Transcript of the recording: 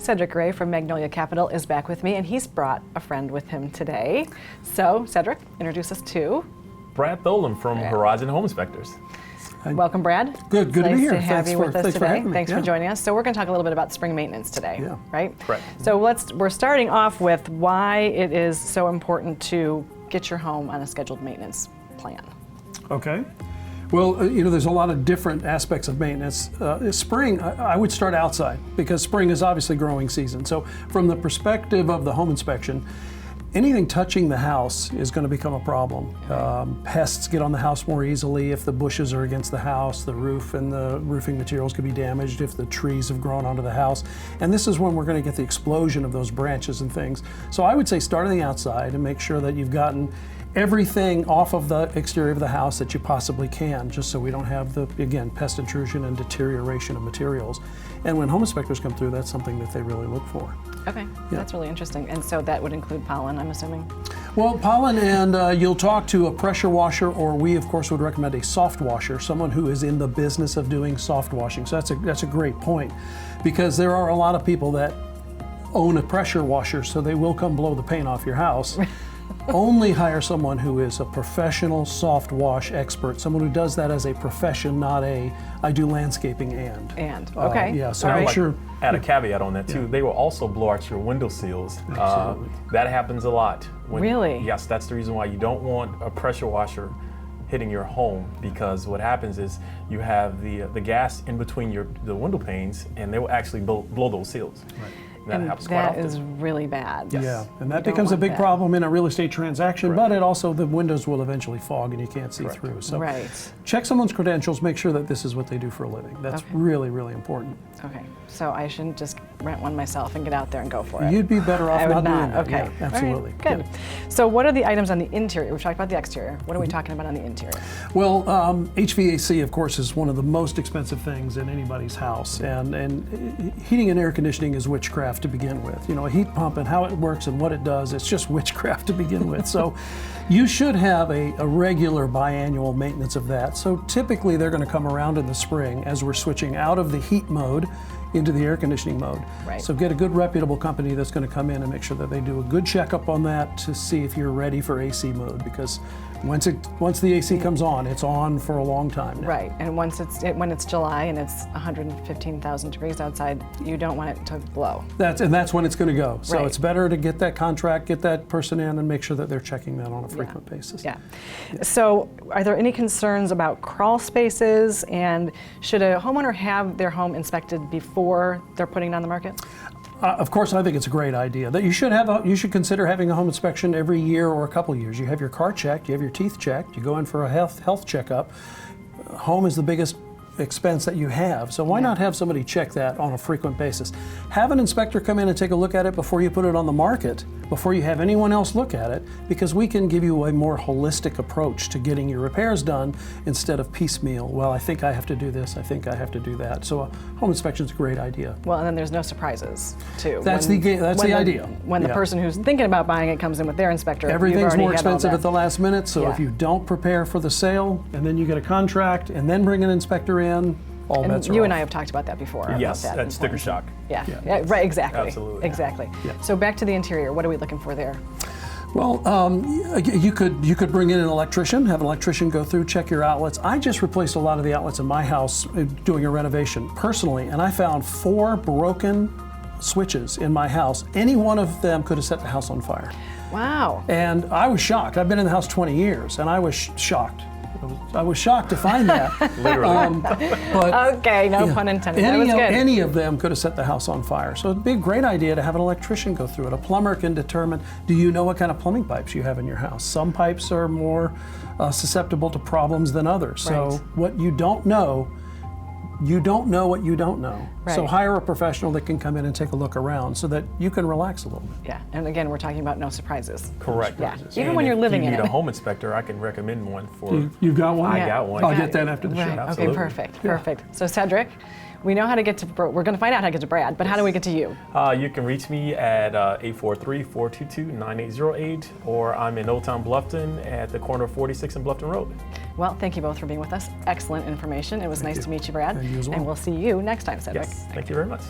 Cedric Ray from Magnolia Capital is back with me, and he's brought a friend with him today. So, Cedric, introduce us to Brad Tholen from Horizon Home Inspectors. Welcome, Brad. Good to be here. Nice to have you with us today. Thanks for joining us. So we're going to talk a little bit about spring maintenance today, right? Correct. So we're starting off with why it is so important to get your home on a scheduled maintenance plan. Okay. Well, there's a lot of different aspects of maintenance. Spring, I would start outside because spring is obviously growing season. So from the perspective of the home inspection, anything touching the house is going to become a problem. Pests get on the house more easily if the bushes are against the house, the roof and the roofing materials could be damaged if the trees have grown onto the house. And this is when we're going to get the explosion of those branches and things. So I would say start on the outside and make sure that you've gotten everything off of the exterior of the house that you possibly can, just so we don't have the, again, pest intrusion and deterioration of materials. And when home inspectors come through, that's something that they really look for. Okay, that's really interesting. And so that would include pollen, I'm assuming? Well, pollen, and you'll talk to a pressure washer, or we, of course, would recommend a soft washer, someone who is in the business of doing soft washing. So that's a great point, because there are a lot of people that own a pressure washer, so they will come blow the paint off your house. Only hire someone who is a professional soft wash expert, someone who does that as a profession, not a, I do landscaping and. Okay. Yeah, so I'd make like sure. Add a caveat on that too. They will also blow out your window seals. Absolutely. That happens a lot. Really? Yes, that's the reason why you don't want a pressure washer hitting your home, because what happens is you have the gas in between the window panes, and they will actually blow those seals. Right. That is really bad. Yes. Yeah, and that becomes a big problem in a real estate transaction, but it also, the windows will eventually fog and you can't see through. So check someone's credentials, make sure that this is what they do for a living. That's really, really important. Okay, so I shouldn't just rent one myself and get out there and go for it. You'd be better off not doing that. Okay, yeah, absolutely. Right. Good. So what are the items on the interior? We've talked about the exterior. What are we talking about on the interior? Well, HVAC, of course, is one of the most expensive things in anybody's house, and heating and air conditioning is witchcraft to begin with. A heat pump and how it works and what it does, it's just witchcraft to begin with. So you should have a regular biannual maintenance of that. So typically they're going to come around in the spring as we're switching out of the heat mode into the air conditioning mode. Right. So get a good reputable company that's going to come in and make sure that they do a good checkup on that to see if you're ready for AC mode, because once the AC comes on, it's on for a long time now. Right, and when it's July and it's 115,000 degrees outside, you don't want it to blow. That's when it's going to go. So it's better to get that contract, get that person in, and make sure that they're checking that on a frequent basis. Yeah. So are there any concerns about crawl spaces, and should a homeowner have their home inspected before they're putting it on the market? Of course, I think it's a great idea. That you should consider having a home inspection every year or a couple years. You have your car checked, you have your teeth checked, you go in for a health checkup. Home is the biggest expense that you have, so why not have somebody check that on a frequent basis? Have an inspector come in and take a look at it before you put it on the market, before you have anyone else look at it, because we can give you a more holistic approach to getting your repairs done instead of piecemeal. Well, I think I have to do this, I think I have to do that. So a home inspection is a great idea. Well, and then there's no surprises, too. That's the idea. When the person who's thinking about buying it comes in with their inspector, everything's more expensive at the last minute, so if you don't prepare for the sale, and then you get a contract, and then bring an inspector in, all bets are you off. and I have talked about that before. Yes, about that's sticker shock. Yeah, right, exactly. Absolutely. Exactly. Yeah. So back to the interior, what are we looking for there? Well, you could bring in an electrician, have an electrician go through, check your outlets. I just replaced a lot of the outlets in my house doing a renovation personally, and I found 4 broken switches in my house. Any one of them could have set the house on fire. Wow. And I was shocked. I've been in the house 20 years, and I was shocked. I was shocked to find that. Literally. But okay, no pun intended. That was good. Any of them could have set the house on fire. So it'd be a great idea to have an electrician go through it. A plumber can determine, do you know what kind of plumbing pipes you have in your house? Some pipes are more susceptible to problems than others. So what you don't know what you don't know. Right. So hire a professional that can come in and take a look around so that you can relax a little bit. Yeah, and again, we're talking about no surprises. Correct. Yeah, even when you're living in it. If you need a home inspector, I can recommend one for. You've got one? I got one. I'll get that after the show. Absolutely. Okay, perfect. So Cedric, we know how to get to, we're going to find out how to get to Brad, but how do we get to you? You can reach me at 843-422-9808, or I'm in Old Town Bluffton at the corner of 46 and Bluffton Road. Well, thank you both for being with us. Excellent information. It was nice to meet you, Brad. Thank you as well. And we'll see you next time, Cedric. Yes, thank you very much.